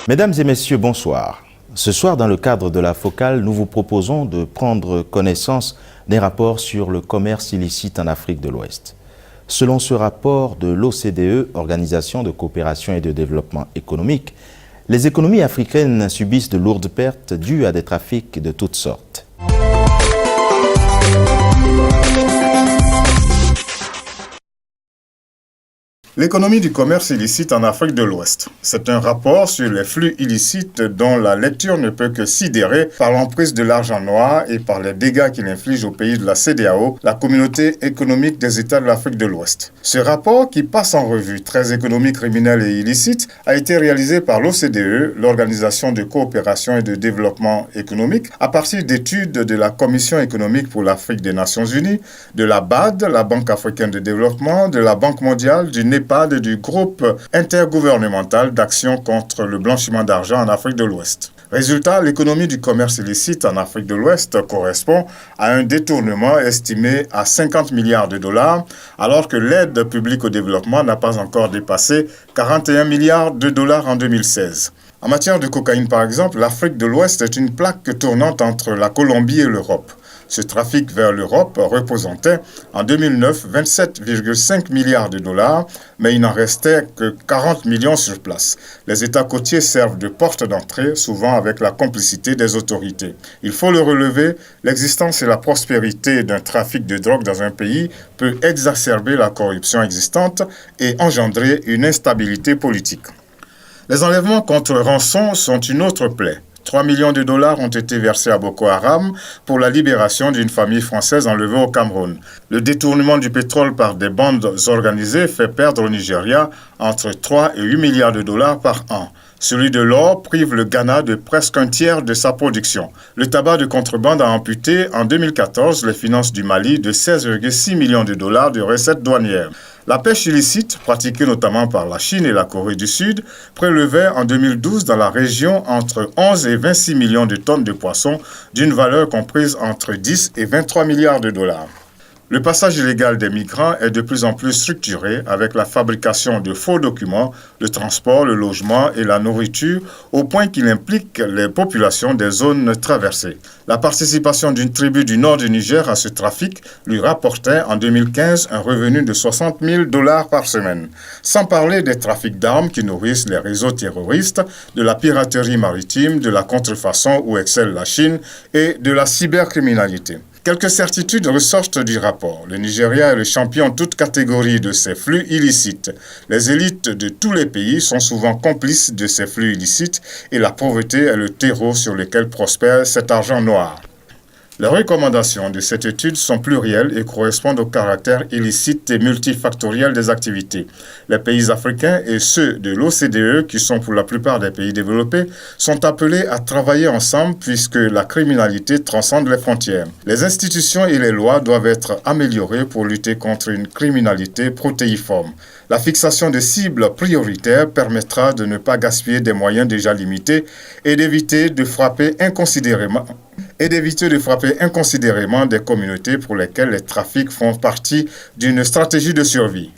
Mesdames et messieurs, bonsoir. Ce soir, dans le cadre de la Focale, nous vous proposons de prendre connaissance des rapports sur le commerce illicite en Afrique de l'Ouest. Selon ce rapport de l'OCDE, Organisation de coopération et de développement économique, les économies africaines subissent de lourdes pertes dues à des trafics de toutes sortes. L'économie du commerce illicite en Afrique de l'Ouest. C'est un rapport sur les flux illicites dont la lecture ne peut que sidérer par l'emprise de l'argent noir et par les dégâts qu'il inflige aux pays de la CEDEAO, la communauté économique des États de l'Afrique de l'Ouest. Ce rapport, qui passe en revue 13 économies criminelles et illicites, a été réalisé par l'OCDE, l'Organisation de coopération et de développement économique, à partir d'études de la Commission économique pour l'Afrique des Nations Unies, de la BAD, la Banque africaine de développement, de la Banque mondiale, du NEPAD, du groupe intergouvernemental d'action contre le blanchiment d'argent en Afrique de l'Ouest. Résultat, l'économie du commerce illicite en Afrique de l'Ouest correspond à un détournement estimé à 50 milliards de dollars, alors que l'aide publique au développement n'a pas encore dépassé 41 milliards de dollars en 2016. En matière de cocaïne, par exemple, l'Afrique de l'Ouest est une plaque tournante entre la Colombie et l'Europe. Ce trafic vers l'Europe représentait en 2009 27,5 milliards de dollars, mais il n'en restait que 40 millions sur place. Les États côtiers servent de porte d'entrée, souvent avec la complicité des autorités. Il faut le relever, l'existence et la prospérité d'un trafic de drogue dans un pays peut exacerber la corruption existante et engendrer une instabilité politique. Les enlèvements contre rançon sont une autre plaie. 3 millions de dollars ont été versés à Boko Haram pour la libération d'une famille française enlevée au Cameroun. Le détournement du pétrole par des bandes organisées fait perdre au Nigeria entre 3 et 8 milliards de dollars par an. Celui de l'or prive le Ghana de presque un tiers de sa production. Le tabac de contrebande a amputé en 2014 les finances du Mali de 16,6 millions de dollars de recettes douanières. La pêche illicite, pratiquée notamment par la Chine et la Corée du Sud, prélevait en 2012 dans la région entre 11 et 26 millions de tonnes de poissons, d'une valeur comprise entre 10 et 23 milliards de dollars. Le passage illégal des migrants est de plus en plus structuré avec la fabrication de faux documents, le transport, le logement et la nourriture, au point qu'il implique les populations des zones traversées. La participation d'une tribu du nord du Niger à ce trafic lui rapportait en 2015 un revenu de 60 000 dollars par semaine. Sans parler des trafics d'armes qui nourrissent les réseaux terroristes, de la piraterie maritime, de la contrefaçon où excelle la Chine et de la cybercriminalité. Quelques certitudes ressortent du rapport. Le Nigeria est le champion en toute catégorie de ces flux illicites. Les élites de tous les pays sont souvent complices de ces flux illicites et la pauvreté est le terreau sur lequel prospère cet argent noir. Les recommandations de cette étude sont plurielles et correspondent au caractère illicite et multifactoriel des activités. Les pays africains et ceux de l'OCDE, qui sont pour la plupart des pays développés, sont appelés à travailler ensemble puisque la criminalité transcende les frontières. Les institutions et les lois doivent être améliorées pour lutter contre une criminalité protéiforme. La fixation de cibles prioritaires permettra de ne pas gaspiller des moyens déjà limités et d'éviter de frapper inconsidérément des communautés pour lesquelles les trafics font partie d'une stratégie de survie.